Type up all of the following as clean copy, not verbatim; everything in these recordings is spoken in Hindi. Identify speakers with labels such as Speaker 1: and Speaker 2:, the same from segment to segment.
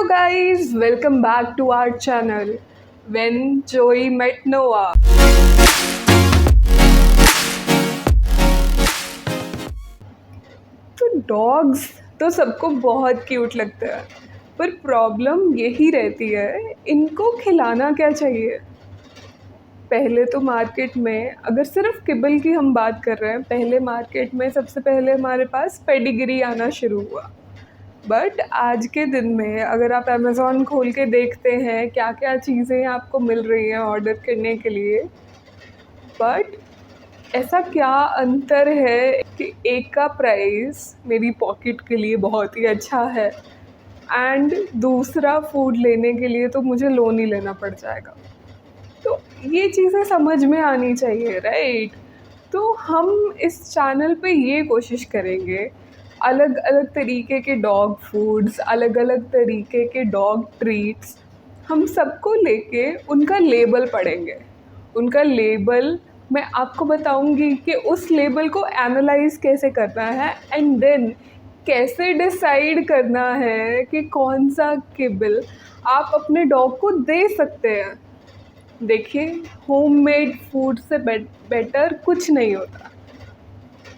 Speaker 1: Hello guys, welcome back to our channel When Joey Met Noah. तो डॉग्स तो सबको बहुत क्यूट लगते हैं, पर प्रॉब्लम यही रहती है इनको खिलाना क्या चाहिए। पहले तो मार्केट में अगर सिर्फ किबल की हम बात कर रहे हैं, पहले मार्केट में सबसे पहले हमारे पास पेडिग्री आना शुरू हुआ। बट आज के दिन में अगर आप अमेज़ॉन खोल के देखते हैं क्या क्या चीज़ें आपको मिल रही हैं ऑर्डर करने के लिए, बट ऐसा क्या अंतर है कि एक का प्राइस मेरी पॉकेट के लिए बहुत ही अच्छा है एंड दूसरा फूड लेने के लिए तो मुझे लोन ही लेना पड़ जाएगा। तो ये चीज़ें समझ में आनी चाहिए, राइट। तो हम इस चैनल पे ये कोशिश करेंगे अलग अलग तरीके के डॉग फूड्स, अलग अलग तरीके के डॉग ट्रीट्स, हम सबको लेके उनका लेबल पढ़ेंगे। उनका लेबल मैं आपको बताऊंगी कि उस लेबल को एनालाइज कैसे करना है एंड देन कैसे डिसाइड करना है कि कौन सा किबल आप अपने डॉग को दे सकते हैं। देखिए, होममेड फूड से बेटर कुछ नहीं होता,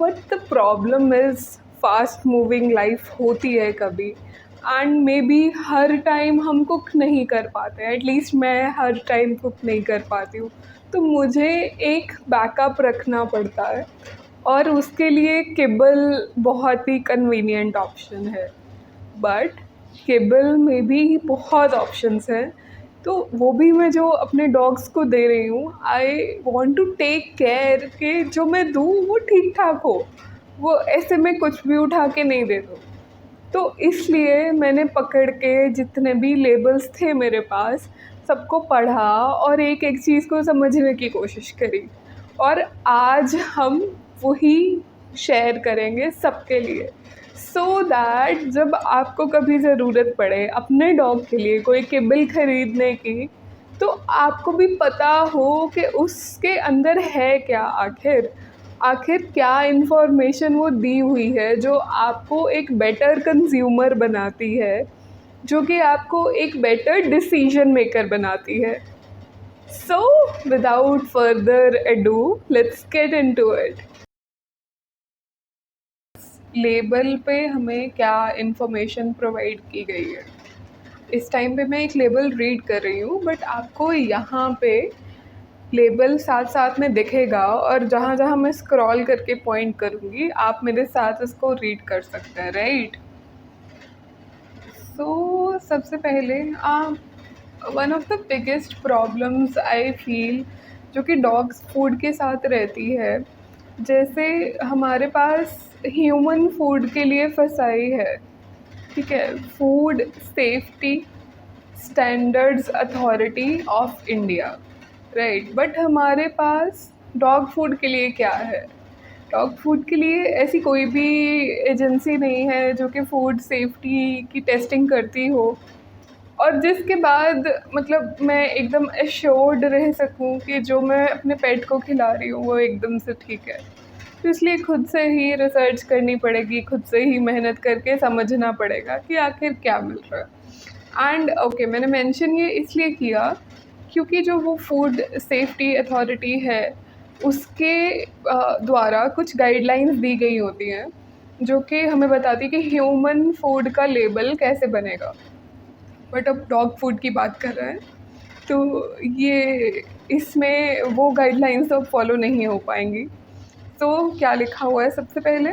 Speaker 1: but the problem is fast moving life होती है कभी, and may be her time हम कुक नहीं कर पाते हैं। एटलीस्ट मैं हर टाइम कुक नहीं कर पाती हूँ, तो मुझे एक बैकअप रखना पड़ता है और उसके लिए किबल बहुत ही कन्वीनियंट ऑप्शन है। बट किबल में भी बहुत ऑप्शंस हैं, तो वो भी मैं जो अपने डॉग्स को दे रही हूँ, I want to take care कि जो मैं दूँ वो ठीक ठाक हो, वो ऐसे मैं कुछ भी उठा के नहीं दे दूँ। तो इसलिए मैंने पकड़ के जितने भी लेबल्स थे मेरे पास सबको पढ़ा और एक एक चीज़ को समझने की कोशिश करी, और आज हम वही शेयर करेंगे सबके लिए, सो दैट जब आपको कभी ज़रूरत पड़े अपने डॉग के लिए कोई किबल ख़रीदने की, तो आपको भी पता हो कि उसके अंदर है क्या, आखिर क्या इन्फॉर्मेशन वो दी हुई है जो आपको एक बेटर कंज्यूमर बनाती है, जो कि आपको एक बेटर डिसीजन मेकर बनाती है। So without further ado, let's get into it. Label पे हमें क्या इन्फॉर्मेशन प्रोवाइड की गई है, इस टाइम पे मैं एक लेबल रीड कर रही हूँ, बट आपको यहाँ पे लेबल साथ साथ में दिखेगा और जहाँ जहाँ मैं स्क्रॉल करके पॉइंट करूँगी आप मेरे साथ इसको रीड कर सकते हैं, राइट। सो सबसे पहले one of the biggest problems I feel जो कि डॉग्स फूड के साथ रहती है, जैसे हमारे पास ह्यूमन फूड के लिए फसाई है, ठीक है, food safety standards authority of India, right. But हमारे पास डॉग फूड के लिए क्या है? डॉग फूड के लिए ऐसी कोई भी एजेंसी नहीं है जो कि फूड सेफ्टी की टेस्टिंग करती हो और जिसके बाद मतलब मैं एकदम एश्योर्ड रह सकूं कि जो मैं अपने पेट को खिला रही हूँ वो एकदम से ठीक है। तो इसलिए खुद से ही रिसर्च करनी पड़ेगी, खुद से ही मेहनत करके समझना पड़ेगा कि आखिर क्या मिल रहा है। एंड ओके, मैंने मेंशन ये इसलिए किया क्योंकि जो वो फूड सेफ्टी अथॉरिटी है उसके द्वारा कुछ गाइडलाइंस दी गई होती हैं जो कि हमें बताती है कि ह्यूमन फूड का लेबल कैसे बनेगा। बट अब डॉग फूड की बात कर रहे हैं तो ये इसमें वो गाइडलाइंस तो फॉलो नहीं हो पाएंगी। तो क्या लिखा हुआ है सबसे पहले,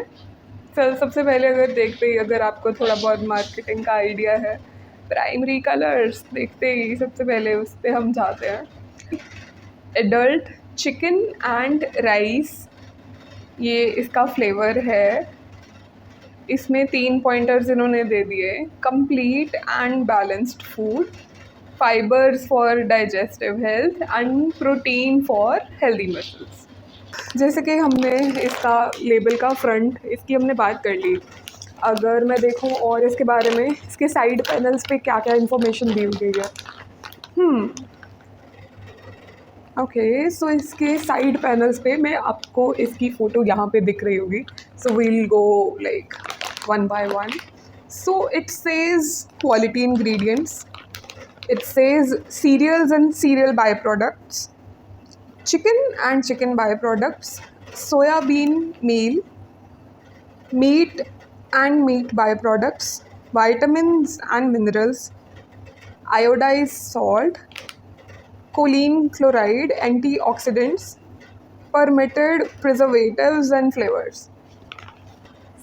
Speaker 1: सबसे पहले अगर देखते ही अगर आपको थोड़ा बहुत मार्केटिंग का आइडिया है, प्राइमरी कलर्स देखते ही सबसे पहले उस पर हम जाते हैं। एडल्ट चिकन एंड राइस, ये इसका फ्लेवर है। इसमें 3 पॉइंटर्स इन्होंने दे दिए, complete and balanced food, fibres for digestive health and protein for healthy muscles. जैसे कि हमने इसका लेबल का फ्रंट इसकी हमने बात कर ली, अगर मैं देखूं और इसके बारे में इसके साइड पैनल्स पे क्या क्या इन्फॉर्मेशन दी हुई है। ओके, सो इसके साइड पैनल्स पे मैं आपको इसकी फ़ोटो यहाँ पे दिख रही होगी, so we'll go like one by one. So it says quality ingredients, it says cereals and cereal byproducts, chicken and chicken byproducts, soya bean meal, meat and meat byproducts, vitamins and minerals, iodized salt, choline chloride, antioxidants, permitted preservatives and flavors.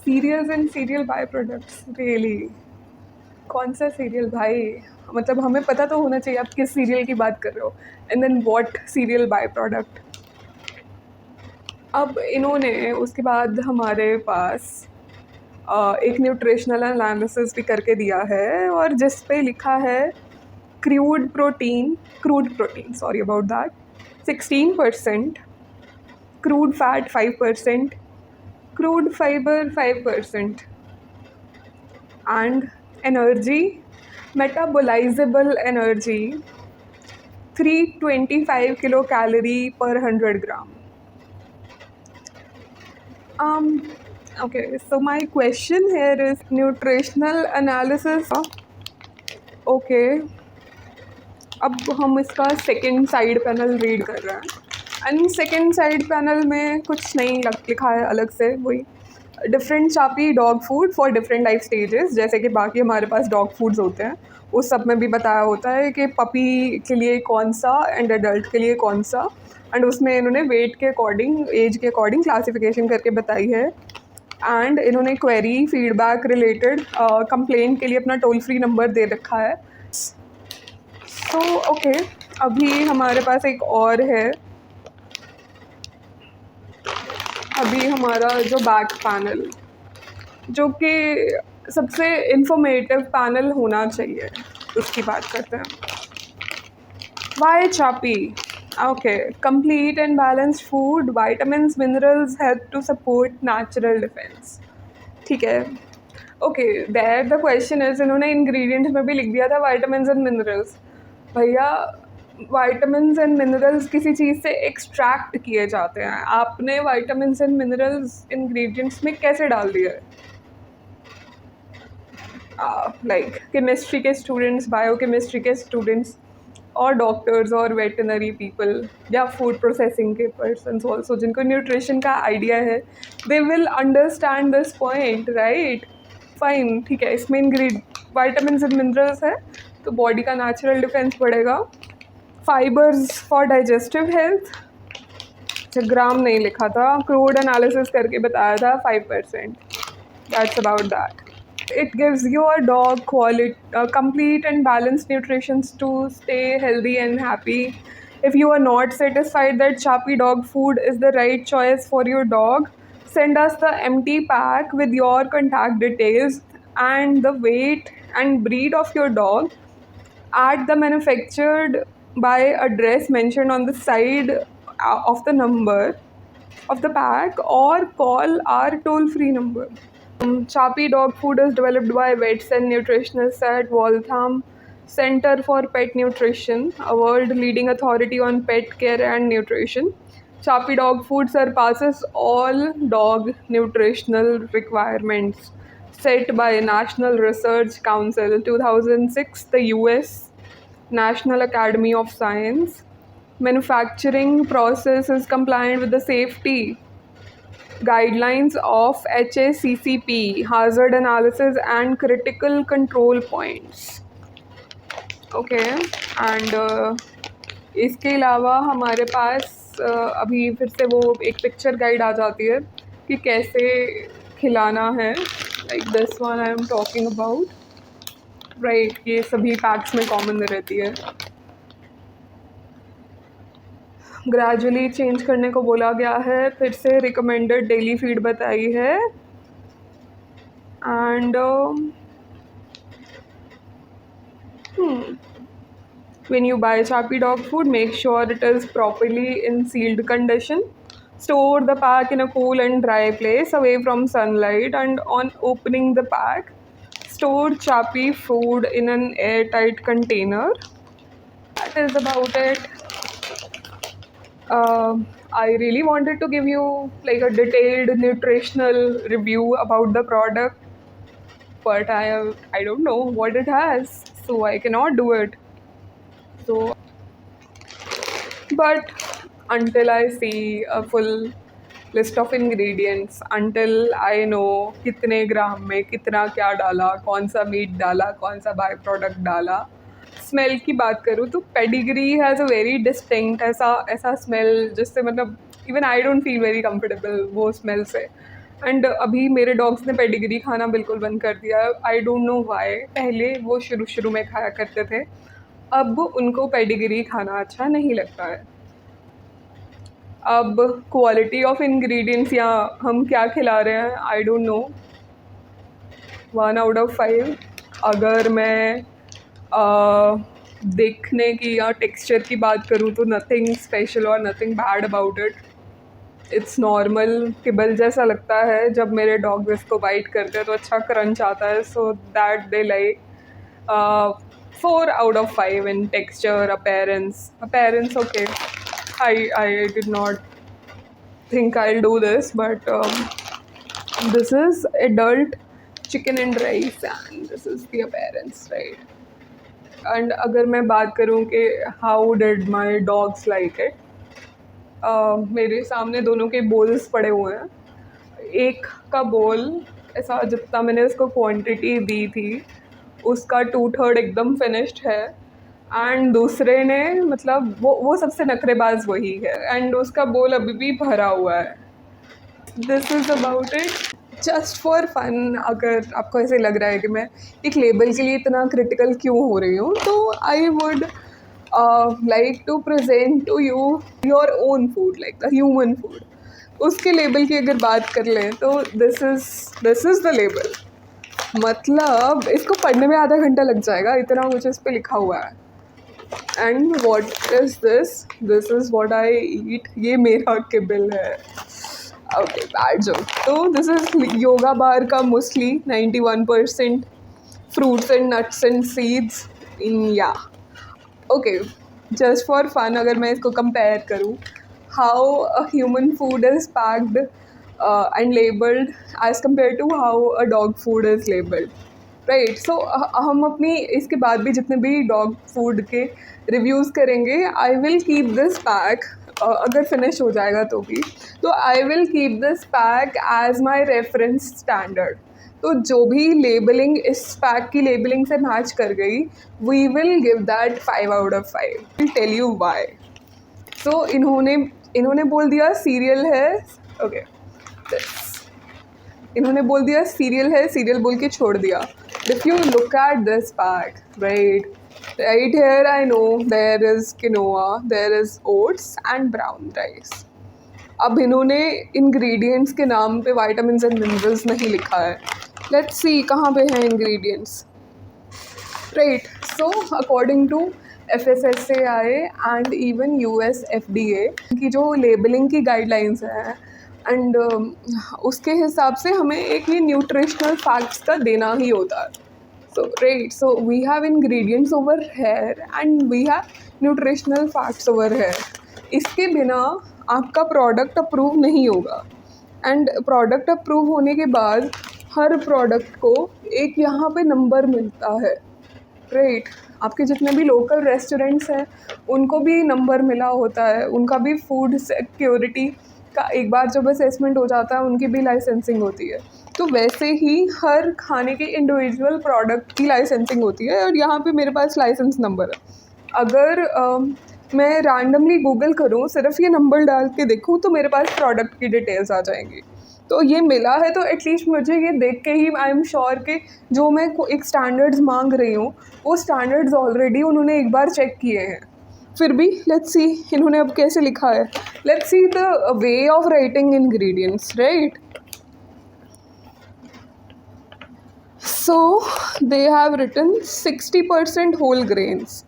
Speaker 1: Cereals and cereal byproducts, really? कौन सा सीरियल भाई? मतलब हमें पता तो होना चाहिए आप किस सीरियल की बात कर रहे हो, and then what cereal by product. अब इन्होंने उसके बाद हमारे पास एक न्यूट्रिशनल एनालिसिस भी करके दिया है, और जिस पे लिखा है crude protein sorry about that 16%, crude fat 5%, crude fibre 5%, and energy, metabolizable energy 325 kilocalorie per 100 gram. Okay, so my question here is nutritional analysis. Okay, अब हम इसका सेकेंड साइड पैनल रीड कर रहे हैं, एंड सेकेंड साइड पैनल में कुछ नहीं लिखा है अलग से, वही डिफरेंट चापी dog food for different life stages, जैसे कि बाकी हमारे पास डॉग फूड्स होते हैं उस सब में भी बताया होता है कि पपी के लिए कौन सा एंड एडल्ट के लिए कौन सा, एंड उसमें इन्होंने वेट के अकॉर्डिंग एज के अकॉर्डिंग क्लासिफिकेशन करके बताई है. एंड इन्होंने क्वेरी फीडबैक रिलेटेड कंप्लेंट के लिए अपना टोल फ्री नंबर दे रखा है. तो ओके, अभी हमारे पास एक और है, अभी हमारा जो बैक पैनल, जो कि सबसे इंफॉर्मेटिव पैनल होना चाहिए, उसकी बात करते हैं. Why Chappi? Okay, complete and balanced food, vitamins minerals help to support natural defence. ठीक है, okay, there the question is, इन्होंने इंग्रेडिएंट्स में भी लिख दिया था वाइटामिन्स एंड मिनरल्स. भैया, वाइटामिन्स एंड मिनरल्स किसी चीज़ से एक्सट्रैक्ट किए जाते हैं, आपने वाइटामिन्स एंड मिनरल्स इंग्रेडिएंट्स में कैसे डाल दिया है? लाइक केमिस्ट्री के स्टूडेंट्स, बायोकेमिस्ट्री के स्टूडेंट्स, और डॉक्टर्स और वेटनरी पीपल या फूड प्रोसेसिंग के पर्सनस ऑल्सो, जिनको न्यूट्रिशन का आइडिया है, they will understand this point, right? Fine, ठीक है, इसमें वाइटामिन्स एंड मिनरल्स है तो बॉडी का नेचुरल डिफेंस बढ़ेगा. फाइबर्स फॉर डाइजेस्टिव हेल्थ, ग्राम नहीं लिखा था, क्रूड एनालिसिस करके बताया था 5%. That's about that. It gives your dog complete and balanced nutrition to stay healthy and happy. If you are not satisfied that Chapi dog food is the right choice for your dog, send us the empty pack with your contact details and the weight and breed of your dog. Add the manufactured by address mentioned on the side of the number of the pack, or call our toll-free number. Chapi dog food is developed by vets and nutritionists at Waltham Center for Pet Nutrition, a world-leading authority on pet care and nutrition. Chapi dog food surpasses all dog nutritional requirements set by National Research Council 2006, the US National Academy of Science. Manufacturing process is compliant with the safety guidelines of HACCP, hazard analysis and critical control points. Okay, and इसके अलावा हमारे पास अभी फिर से वो एक पिक्चर गाइड आ जाती है कि कैसे खिलाना है, like this one I am talking about, right? ये सभी पैक्स में कॉमन रहती है. ग्रेजुअली चेंज करने को बोला गया है, फिर से रिकमेंडेड डेली फीड बताई है. And when you buy Chapi dog food, make sure it is properly in sealed condition. Store the pack in a cool and dry place away from sunlight, and on opening the pack, store Chapi food in an airtight container. That is about it. I really wanted to give you like a detailed nutritional review about the product. but I don't know what it has, so I cannot do it. So, but until I see a full list of ingredients, until I know कितने ग्राम में कितना क्या डाला, कौन सा मीट डाला, कौन सा बाय प्रोडक्ट डाला. स्मेल की बात करूँ तो pedigree has a very distinct ऐसा ऐसा स्मेल जिससे मतलब even I don't feel very comfortable वो स्मेल से. एंड अभी मेरे डॉग्स ने पेडिग्री खाना बिल्कुल बंद कर दिया है. I don't know why. पहले वो शुरू शुरू में खाया करते थे, अब उनको पेडिग्री खाना अच्छा नहीं लगता है. अब क्वालिटी ऑफ इंग्रेडिएंट्स या हम क्या खिला रहे हैं आई डोंट नो. 1/5. अगर मैं देखने की या टेक्सचर की बात करूँ तो नथिंग स्पेशल और nothing bad about it. It's normal kibble जैसा लगता है. जब मेरे डॉग इसको बाइट करते हैं तो अच्छा क्रंच आता है, so that they like. 4/5 in texture, appearance okay. I did not think I'll do this, but this is adult chicken and rice and this is the appearance, right? And अगर मैं बात करूँ कि how did my dogs like it, मेरे सामने दोनों के बोल्स पड़े हुए हैं. एक का बोल ऐसा जितना मैंने उसको क्वांटिटी दी थी उसका 2/3 एकदम फिनिश्ड है, एंड दूसरे ने मतलब वो सबसे नखरेबाज वही है एंड उसका बोल अभी भी भरा हुआ है. This is about it. Just for fun, अगर आपको ऐसे लग रहा है कि मैं एक लेबल के लिए इतना क्रिटिकल क्यों हो रही हूँ, तो I would like to present to you your own food, like the human food. उसके लेबल की अगर बात कर लें तो दिस इज़ द लेबल. मतलब इसको पढ़ने में आधा घंटा लग जाएगा, इतना कुछ इस पे लिखा हुआ है. And what is this? This is what I eat. ये मेरा किबल है. Okay, bad joke. तो दिस इज़ योगा बार का muesli, 91% fruits and nuts and seeds इन या. ओके, जस्ट फॉर फन अगर मैं इसको कंपेयर करूँ, how a human food is packed and labeled as compared to how a dog food is labeled, right? So हम अपनी इसके बाद भी जितने भी dog food के रिव्यूज़ करेंगे, I will keep this pack, अगर फिनिश हो जाएगा तो भी, तो I will keep this pack as my reference standard. तो जो भी लेबलिंग इस पैक की लेबलिंग से मैच कर गई, we will give that 5/5. I'll tell you why. So इन्होंने बोल दिया सीरियल है. ओके, इन्होंने बोल दिया सीरियल है, सीरियल बोल के छोड़ दिया. If you look at this pack, right here I know there is quinoa, there is oats and brown rice. अब इन्होंने इंग्रेडिएंट्स के नाम पे विटामिन्स एंड मिनरल्स नहीं लिखा है. लेट्स सी कहाँ पे हैं ingredients, right? So according to FSSAI and even US FDA की जो लेबलिंग की गाइडलाइंस हैं, एंड उसके हिसाब से हमें एक ये न्यूट्रिशनल फैक्ट्स का देना ही होता है. So right, so we have ingredients over here and we have nutritional facts over here. इसके बिना आपका प्रोडक्ट अप्रूव नहीं होगा. एंड प्रोडक्ट अप्रूव होने के बाद हर प्रोडक्ट को एक यहाँ पे नंबर मिलता है, राइट? आपके जितने भी लोकल रेस्टोरेंट्स हैं उनको भी नंबर मिला होता है, उनका भी फूड सिक्योरिटी का एक बार जब असेसमेंट हो जाता है उनकी भी लाइसेंसिंग होती है. तो वैसे ही हर खाने के इंडिविजुअल प्रोडक्ट की लाइसेंसिंग होती है, और यहाँ पे मेरे पास लाइसेंस नंबर है. अगर मैं रैंडमली गूगल करूँ, सिर्फ ये नंबर डाल के देखूँ, तो मेरे पास प्रोडक्ट की डिटेल्स आ जाएंगी. तो ये मिला है तो एटलीस्ट मुझे ये देख के ही आई एम श्योर कि जो मैं एक स्टैंडर्ड्स मांग रही हूँ वो स्टैंडर्ड्स ऑलरेडी उन्होंने एक बार चेक किए हैं. फिर भी लेट्स सी इन्होंने अब कैसे लिखा है. Let's see the way of writing ingredients, right? So they have written 60% whole grains.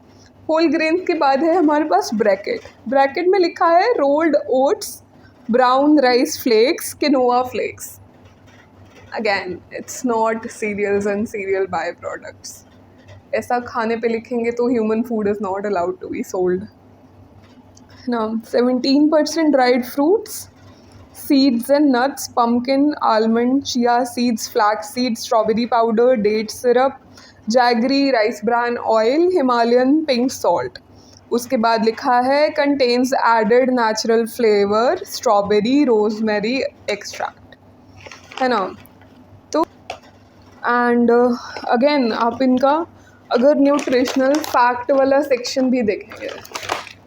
Speaker 1: Whole grains के बाद है हमारे पास ब्रैकेट में लिखा है rolled oats, brown rice flakes, quinoa flakes. Again it's not cereals and cereal by products. ऐसा खाने पे लिखेंगे तो human food is not allowed to be sold. Now 17% dried fruits, seeds and nuts, pumpkin, almond, chia seeds, flax seeds, strawberry powder, date syrup, jaggery, rice bran oil, Himalayan pink salt. उसके बाद लिखा है contains added natural flavor, strawberry, rosemary extract, है ना. तो एंड अगेन आप इनका अगर न्यूट्रिशनल फैक्ट वाला सेक्शन भी देखेंगे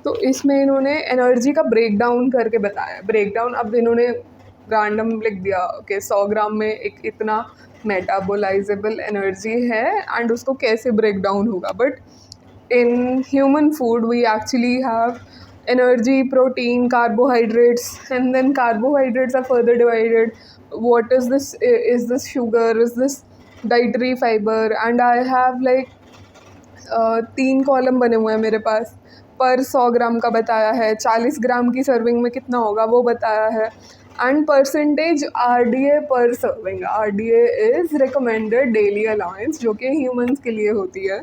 Speaker 1: तो इसमें इन्होंने एनर्जी का ब्रेक डाउन करके बताया. ब्रेक डाउन अब इन्होंने रैंडम लिख दिया कि 100 ग्राम में एक इतना मेटाबोलाइजेबल एनर्जी है एंड उसको कैसे ब्रेक डाउन होगा. But in human food we actually have energy, protein, carbohydrates, and then carbohydrates are further divided. What is this? Is this sugar? Is this dietary fiber? And I have like 3 column बने हुए हैं मेरे पास. पर 100 ग्राम का बताया है, 40 ग्राम की सर्विंग में कितना होगा वो बताया है, एंड परसेंटेज RDA पर serving. RDA is recommended daily allowance, जो कि ह्यूमंस के लिए होती है.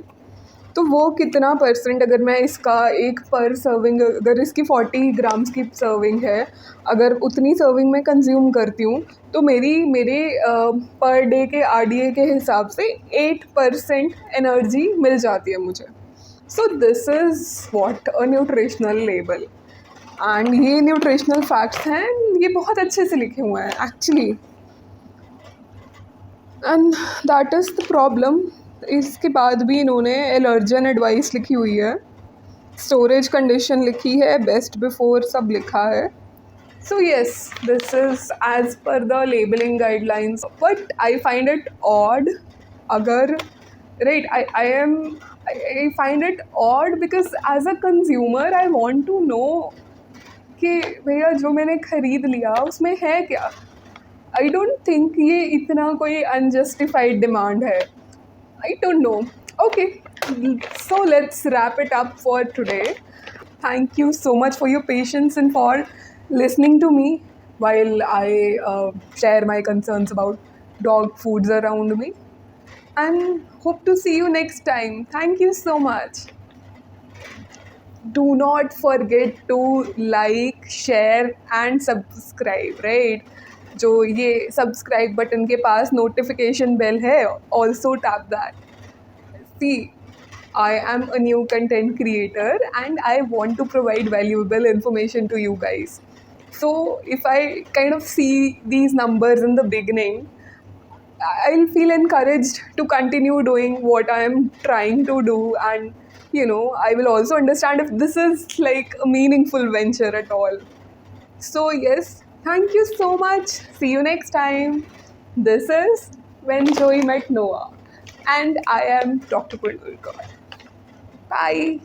Speaker 1: तो वो कितना परसेंट, अगर मैं इसका एक पर सर्विंग, अगर इसकी 40 ग्राम्स की सर्विंग है, अगर उतनी सर्विंग मैं कंज्यूम करती हूँ तो मेरे पर डे के RDA के हिसाब से 8% एनर्जी मिल जाती है मुझे. So this is what a nutritional label. And ये न्यूट्रिशनल फैक्ट्स हैं, ये बहुत अच्छे से लिखे हुए हैं actually. And that is the problem. इसके बाद भी इन्होंने एलर्जन एडवाइस लिखी हुई है, स्टोरेज कंडीशन लिखी है, बेस्ट बिफोर सब लिखा है. So yes, this is as per the labelling guidelines. But I find it odd, अगर right I find it odd because as a consumer I want to know कि भैया जो मैंने ख़रीद लिया उसमें है क्या. आई डोंट थिंक ये इतना कोई अनजस्टिफाइड डिमांड है. I don't know. Okay, so let's wrap it up for today. Thank you so much for your patience and for listening to me while I share my concerns about dog foods around me. And hope to see you next time. Thank you so much. Do not forget to like, share and subscribe, right? जो ये सब्सक्राइब बटन के पास नोटिफिकेशन बेल है, also tap that. See, I am a new content creator and I want to provide valuable information to you guys. So if I kind of see these numbers in the beginning, I'll feel encouraged to continue doing what I am trying to do, and I will also understand if this is like a meaningful venture at all. So yes, thank you so much. See you next time. This is When Joey Met Noah, and I am Dr. Kundulkar. Bye.